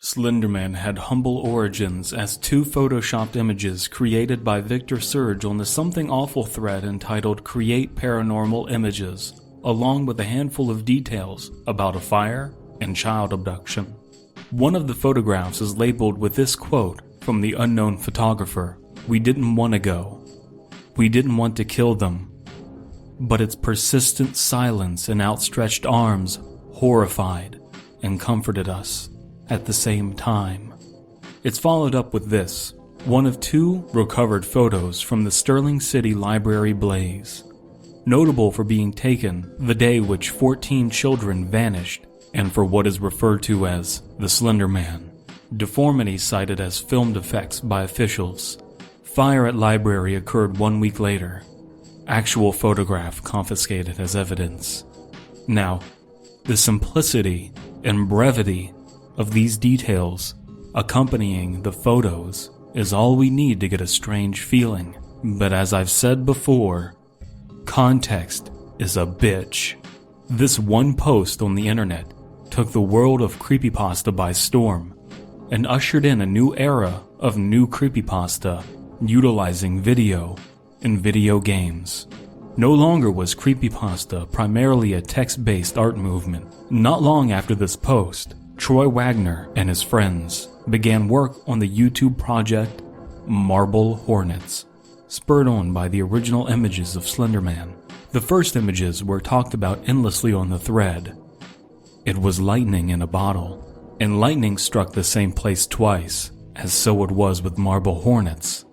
Slenderman had humble origins as two photoshopped images created by Victor Surge on the Something Awful thread entitled Create Paranormal Images, along with a handful of details about a fire and child abduction. One of the photographs is labeled with this quote from the unknown photographer: "We didn't want to go. We didn't want to kill them. But its persistent silence and outstretched arms horrified and comforted us at the same time." It's followed up with this, one of two recovered photos from the Sterling City Library blaze, notable for being taken the day which 14 children vanished, and for what is referred to as the Slender Man. Deformity cited as filmed effects by officials. Fire at library occurred 1 week later. Actual photograph confiscated as evidence. Now, the simplicity and brevity of these details accompanying the photos is all we need to get a strange feeling. But as I've said before, context is a bitch. This one post on the internet took the world of creepypasta by storm and ushered in a new era of new creepypasta utilizing video in video games. No longer was creepypasta primarily a text-based art movement. Not long after this post, Troy Wagner and his friends began work on the YouTube project Marble Hornets, spurred on by the original images of Slenderman. The first images were talked about endlessly on the thread. It was lightning in a bottle, and lightning struck the same place twice, as so it was with Marble Hornets.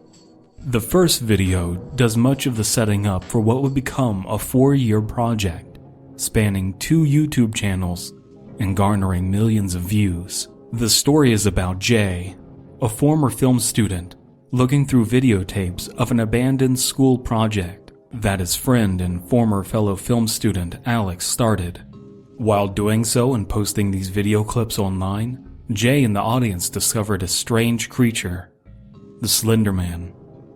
The first video does much of the setting up for what would become a 4-year project, spanning 2 YouTube channels and garnering millions of views. The story is about Jay, a former film student, looking through videotapes of an abandoned school project that his friend and former fellow film student Alex started. While doing so and posting these video clips online, Jay and the audience discovered a strange creature, the Slender Man.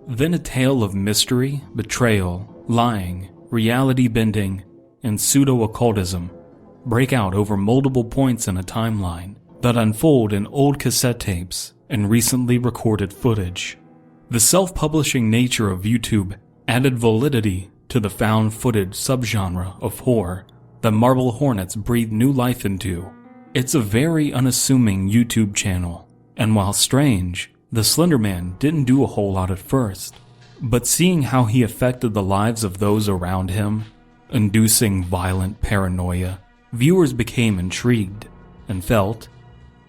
Then a tale of mystery, betrayal, lying, reality bending, and pseudo-occultism break out over multiple points in a timeline that unfold in old cassette tapes and recently recorded footage. The self-publishing nature of YouTube added validity to the found footage subgenre of horror that Marble Hornets breathed new life into. It's a very unassuming YouTube channel, and while strange, the Slender Man didn't do a whole lot at first, but seeing how he affected the lives of those around him, inducing violent paranoia, viewers became intrigued and felt,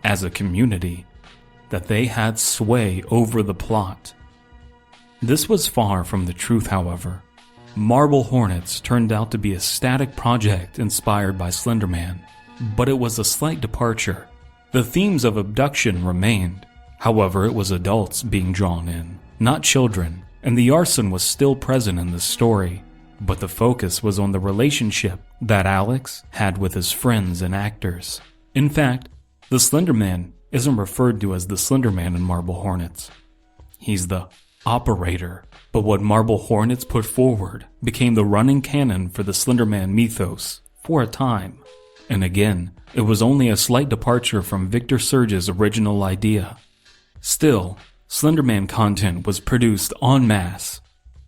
as a community, that they had sway over the plot. This was far from the truth, however. Marble Hornets turned out to be a static project inspired by Slenderman, but it was a slight departure. The themes of abduction remained. However, it was adults being drawn in, not children, and the arson was still present in the story, but the focus was on the relationship that Alex had with his friends and actors. In fact, the Slender Man isn't referred to as the Slender Man in Marble Hornets. He's the operator, but what Marble Hornets put forward became the running canon for the Slender Man mythos for a time. And again, it was only a slight departure from Victor Surge's original idea. Still, Slenderman content was produced en masse,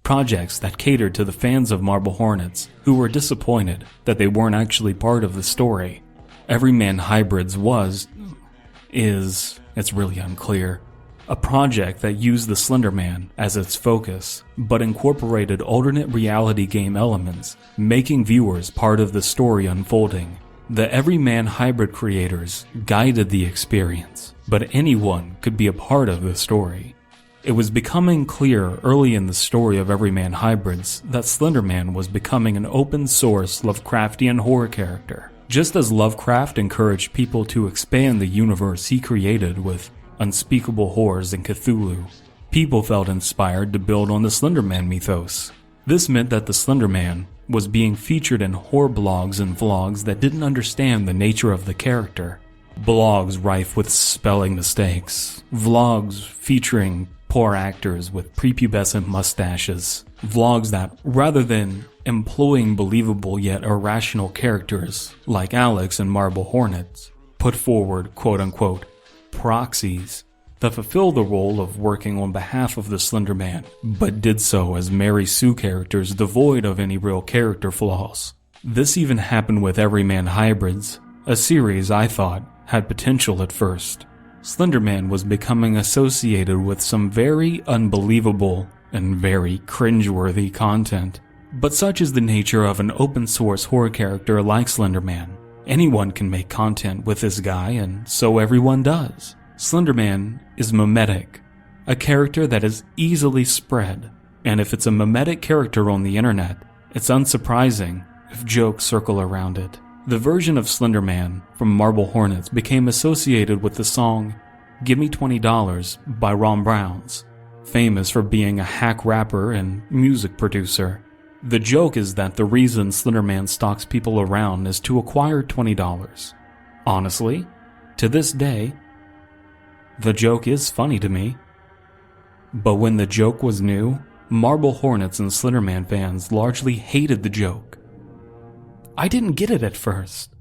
projects that catered to the fans of Marble Hornets who were disappointed that they weren't actually part of the story. Everyman Hybrids it's really unclear, a project that used the Slender Man as its focus, but incorporated alternate reality game elements, making viewers part of the story unfolding. The Everyman Hybrid creators guided the experience, but anyone could be a part of the story. It was becoming clear early in the story of Everyman Hybrids that Slenderman was becoming an open-source Lovecraftian horror character. Just as Lovecraft encouraged people to expand the universe he created with unspeakable horrors and Cthulhu, people felt inspired to build on the Slenderman mythos. This meant that the Slender Man was being featured in horror blogs and vlogs that didn't understand the nature of the character. Blogs rife with spelling mistakes. Vlogs featuring poor actors with prepubescent mustaches. Vlogs that, rather than employing believable yet irrational characters like Alex and Marble Hornets, put forward quote-unquote proxies that fulfill the role of working on behalf of the Slenderman, but did so as Mary Sue characters devoid of any real character flaws. This even happened with Everyman Hybrids, a series I thought had potential at first. Slenderman was becoming associated with some very unbelievable and very cringeworthy content. But such is the nature of an open source horror character like Slenderman. Anyone can make content with this guy, and so everyone does. Slenderman is mimetic, a character that is easily spread, and if it's a mimetic character on the internet, it's unsurprising if jokes circle around it. The version of Slenderman from Marble Hornets became associated with the song "Gimme $20" by Ron Browns, famous for being a hack rapper and music producer. The joke is that the reason Slenderman stalks people around is to acquire $20. Honestly, to this day, the joke is funny to me. But when the joke was new, Marble Hornets and Slenderman fans largely hated the joke. I didn't get it at first,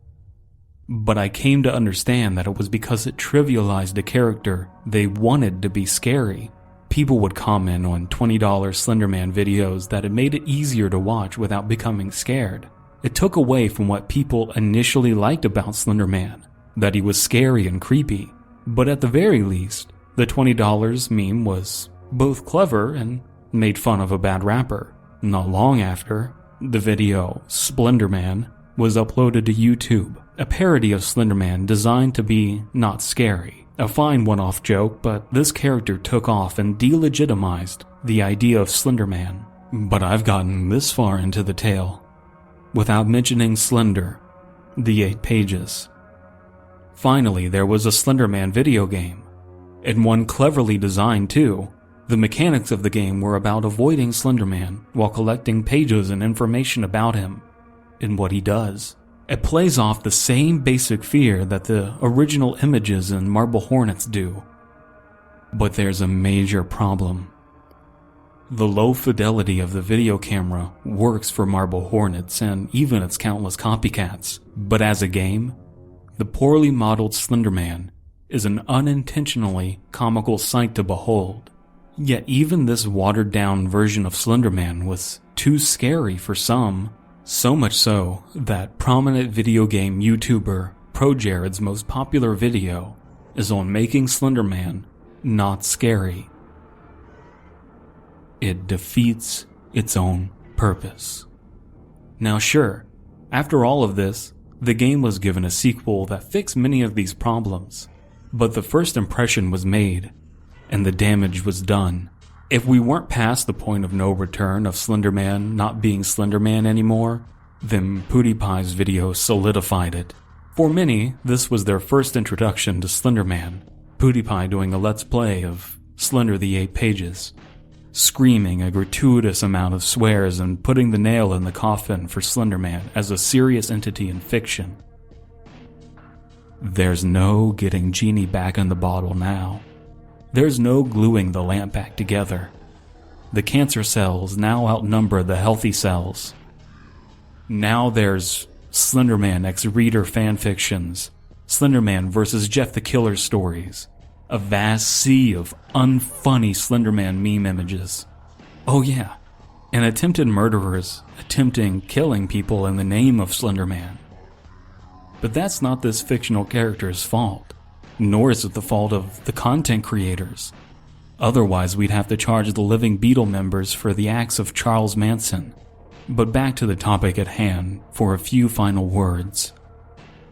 but I came to understand that it was because it trivialized a character they wanted to be scary. People would comment on $20 Slenderman videos that it made it easier to watch without becoming scared. It took away from what people initially liked about Slenderman, that he was scary and creepy. But at the very least, the $20 meme was both clever and made fun of a bad rapper. Not long after, the video Splenderman was uploaded to YouTube, a parody of Slenderman designed to be not scary. A fine one-off joke, but this character took off and delegitimized the idea of Slenderman. But I've gotten this far into the tale without mentioning Slender, the 8 pages. Finally, there was a Slenderman video game, and one cleverly designed too. The mechanics of the game were about avoiding Slenderman while collecting pages and information about him and what he does. It plays off the same basic fear that the original images in Marble Hornets do. But there's a major problem. The low fidelity of the video camera works for Marble Hornets and even its countless copycats, but as a game, the poorly modeled Slenderman is an unintentionally comical sight to behold. Yet even this watered-down version of Slenderman was too scary for some, so much so that prominent video game YouTuber ProJared's most popular video is on making Slenderman not scary. It defeats its own purpose. Now sure, after all of this, the game was given a sequel that fixed many of these problems, but the first impression was made, and the damage was done. If we weren't past the point of no return of Slenderman not being Slenderman anymore, then PewDiePie's video solidified it. For many, this was their first introduction to Slenderman, PewDiePie doing a let's play of Slender the 8 pages, screaming a gratuitous amount of swears and putting the nail in the coffin for Slenderman as a serious entity in fiction. There's no getting Genie back in the bottle now. There's no gluing the lamp back together. The cancer cells now outnumber the healthy cells. Now there's Slenderman x Reader fanfictions, Slenderman vs. Jeff the Killer stories, a vast sea of unfunny Slenderman meme images. Oh yeah, and attempted murderers attempting killing people in the name of Slenderman. But that's not this fictional character's fault, nor is it the fault of the content creators. Otherwise we'd have to charge the Living Beetle members for the acts of Charles Manson. But back to the topic at hand for a few final words.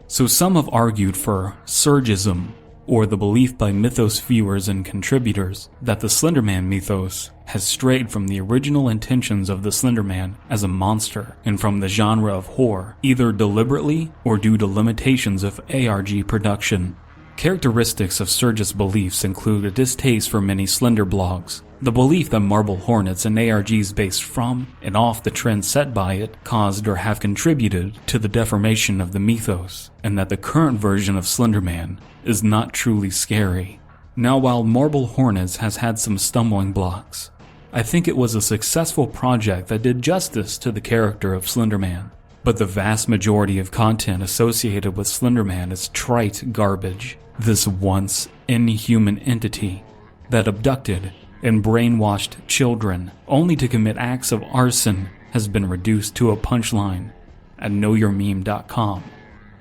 So some have argued for Surgism, or the belief by Mythos viewers and contributors that the Slenderman mythos has strayed from the original intentions of the Slenderman as a monster and from the genre of horror, either deliberately or due to limitations of ARG production. Characteristics of Surgis beliefs include a distaste for many Slender blogs, the belief that Marble Hornets and ARGs based from and off the trend set by it caused or have contributed to the deformation of the mythos, and that the current version of Slenderman is not truly scary. Now, while Marble Hornets has had some stumbling blocks, I think it was a successful project that did justice to the character of Slenderman. But the vast majority of content associated with Slenderman is trite garbage. This once inhuman entity that abducted and brainwashed children only to commit acts of arson has been reduced to a punchline at knowyourmeme.com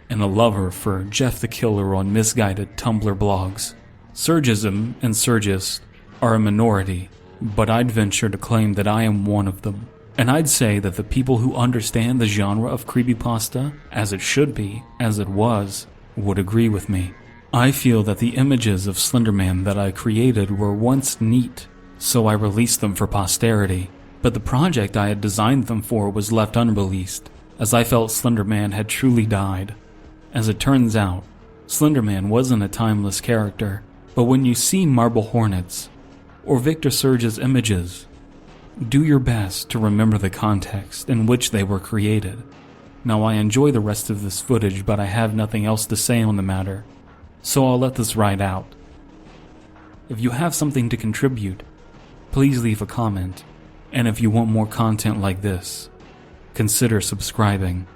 and a lover for Jeff the Killer on misguided Tumblr blogs. Surgism and Surgists are a minority, but I'd venture to claim that I am one of them. And I'd say that the people who understand the genre of creepypasta, as it should be, as it was, would agree with me. I feel that the images of Slenderman that I created were once neat, so I released them for posterity. But the project I had designed them for was left unreleased, as I felt Slenderman had truly died. As it turns out, Slenderman wasn't a timeless character, but when you see marble hornets, or Victor Surge's images, do your best to remember the context in which they were created. Now I enjoy the rest of this footage, but I have nothing else to say on the matter, so I'll let this ride out. If you have something to contribute, please leave a comment, and if you want more content like this, consider subscribing.